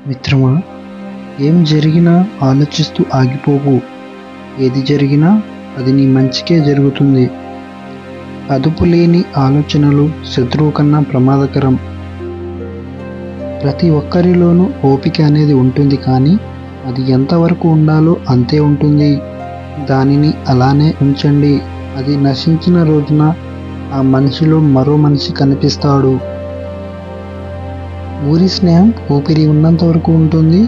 మిత్రమా, ఏం జరిగినా ఆలోచిస్తూ ఆగిపోకు. ఏది జరిగినా అది నీ మంచికే జరుగుతుంది. అదుపులేని ఆలోచనలు శత్రువు కన్నా ప్రమాదకరం. ప్రతి ఒక్కరిలోనూ ఓపిక అనేది ఉంటుంది, కానీ అది ఎంతవరకు ఉండాలో అంతే ఉంటుంది. దానిని అలానే ఉంచండి. అది నశించిన రోజున ఆ మనిషిలో మరో మనిషి కనిపిస్తాడు. ఊరి స్నేహం ఊపిరి ఉన్నంత వరకు ఉంటుంది.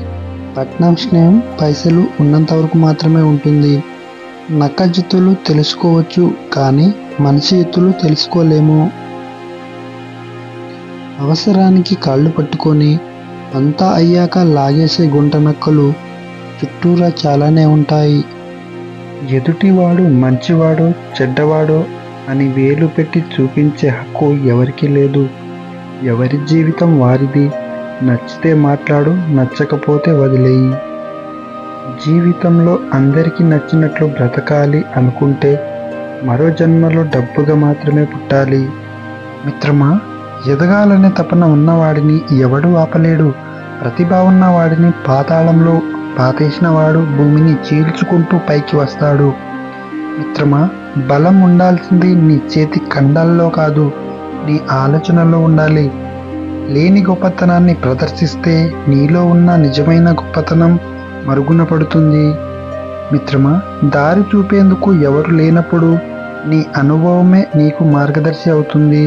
పట్నం స్నేహం పైసలు ఉన్నంత వరకు మాత్రమే ఉంటుంది. నక్క జిత్తులు తెలుసుకోవచ్చు, కానీ మనిషి ఎత్తులు తెలుసుకోలేము. అవసరానికి కాళ్ళు పట్టుకొని అంతా అయ్యాక లాగేసే గుంట నక్కలు చుట్టూరా చాలానే ఉంటాయి. ఎదుటివాడు మంచివాడో చెడ్డవాడో అని వేలు పెట్టి చూపించే హక్కు ఎవరికీ లేదు. ఎవరి జీవితం వారిది. నచ్చితే మాట్లాడు, నచ్చకపోతే వదిలేయి. జీవితంలో అందరికీ నచ్చినట్లు బ్రతకాలి అనుకుంటే మరో జన్మలో డబ్బుగా మాత్రమే పుట్టాలి. మిత్రమా, ఎదగాలనే తపన ఉన్నవాడిని ఎవడూ ఆపలేడు. ప్రతిభ ఉన్నవాడిని పాతాళంలో పాతేసిన వాడు భూమిని చీల్చుకుంటూ పైకి వస్తాడు. మిత్రమా, బలం ఉండాల్సింది నీ చేతి కండాల్లో కాదు, నీ ఆలోచనలో ఉండాలి. లేని గొప్పతనాన్ని ప్రదర్శిస్తే నీలో ఉన్న నిజమైన గొప్పతనం మరుగున పడుతుంది. మిత్రమా, దారి చూపేందుకు ఎవరు లేనప్పుడు నీ అనుభవమే నీకు మార్గదర్శి అవుతుంది.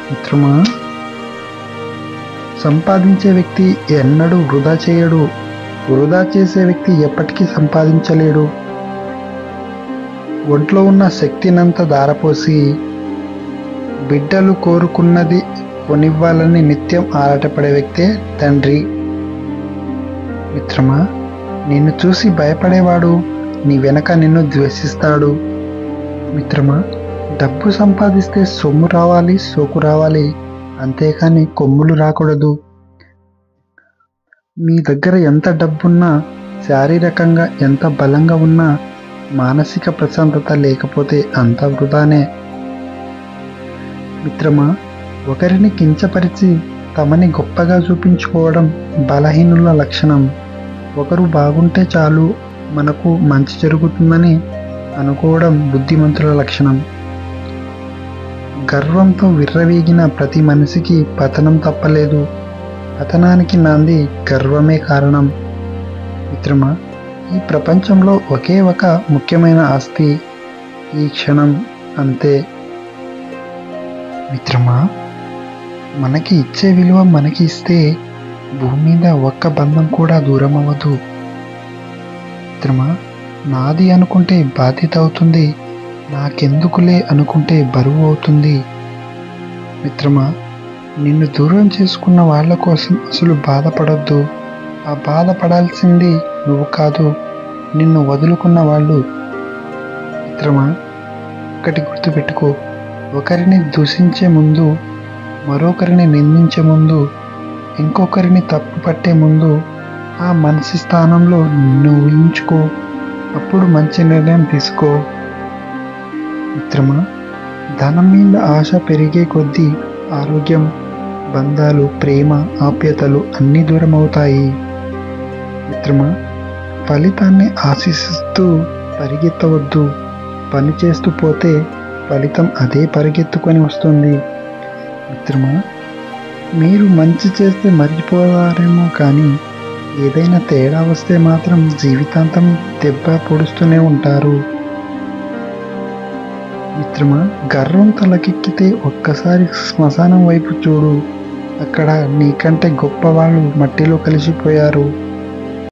మిత్రమా, సంపాదించే వ్యక్తి ఎన్నడూ వృధా చేయడు. వృధా చేసే వ్యక్తి ఎప్పటికీ సంపాదించలేడు. ఒంట్లో ఉన్న శక్తినంతా దారపోసి బిడ్డలు కోరుకున్నది కొనివ్వాలని నిత్యం ఆరాటపడే వ్యక్తే తండ్రి. మిత్రమా, నిన్ను చూసి భయపడేవాడు నీ వెనక నిన్ను ద్వేషిస్తాడు. మిత్రమా, డబ్బు సంపాదిస్తే సొమ్ము రావాలి, సోకు రావాలి, అంతేకాని కొమ్ములు రాకూడదు. మీ దగ్గర ఎంత డబ్బున్నా, శారీరకంగా ఎంత బలంగా ఉన్నా మానసిక ప్రశాంతత లేకపోతే అంత వృధానే. మిత్రమా, ఒకరిని కించపరిచి తమని గొప్పగా చూపించుకోవడం బలహీనుల లక్షణం. ఒకరు బాగుంటే చాలు, మనకు మంచి జరుగుతుందని అనుకోవడం బుద్ధిమంతుల లక్షణం. గర్వంతో విర్రవీగిన ప్రతి మనిషికి పతనం తప్పలేదు. పతనానికి నాంది గర్వమే కారణం. మిత్రమా, ఈ ప్రపంచంలో ఒకే ఒక ముఖ్యమైన ఆస్తి ఈ క్షణం, అంతే. మిత్రమా, మనకి ఇచ్చే విలువ మనకి ఇస్తే భూమి మీద ఒక్క బంధం కూడా దూరం అవ్వదు. మిత్రమా, నాది అనుకుంటే బాధ్యత అవుతుంది, నాకెందుకులే అనుకుంటే బరువు అవుతుంది. మిత్రమా, నిన్ను దూరం చేసుకున్న వాళ్ళ కోసం అసలు బాధపడొద్దు. ఆ బాధపడాల్సింది నువ్వు కాదు, నిన్ను వదులుకున్న వాళ్ళు. మిత్రమా, ఒకటి గుర్తుపెట్టుకో, ఒకరిని దూషించే ముందు, మరొకరిని నిందించే ముందు, ఇంకొకరిని తప్పు పట్టే ముందు ఆ మనిషి స్థానంలో నువ్వు ఊహించుకో. అప్పుడు మంచి నిర్ణయం తీసుకో. మిత్రమా, ధనం మీద ఆశ పెరిగే కొద్దీ ఆరోగ్యం, బంధాలు, ప్రేమ, ఆప్యాయతలు అన్నీ దూరం అవుతాయి. మిత్రమా, ఫలితాన్ని ఆశిస్తూ పరిగెత్తవద్దు. పని చేస్తూ పోతే ఫలితం అదే పరిగెత్తుకొని వస్తుంది. మిత్రమా, మీరు మంచి చేస్తే మర్చిపోతారేమో, కానీ ఏదైనా తేడా వస్తే మాత్రం జీవితాంతం దెబ్బ పొడుస్తూనే ఉంటారు. మిత్రమా, గర్వం తలకెక్కితే ఒక్కసారి శ్మశానం వైపు చూడు. అక్కడ నీకంటే గొప్ప వాళ్ళు మట్టిలో కలిసిపోయారు.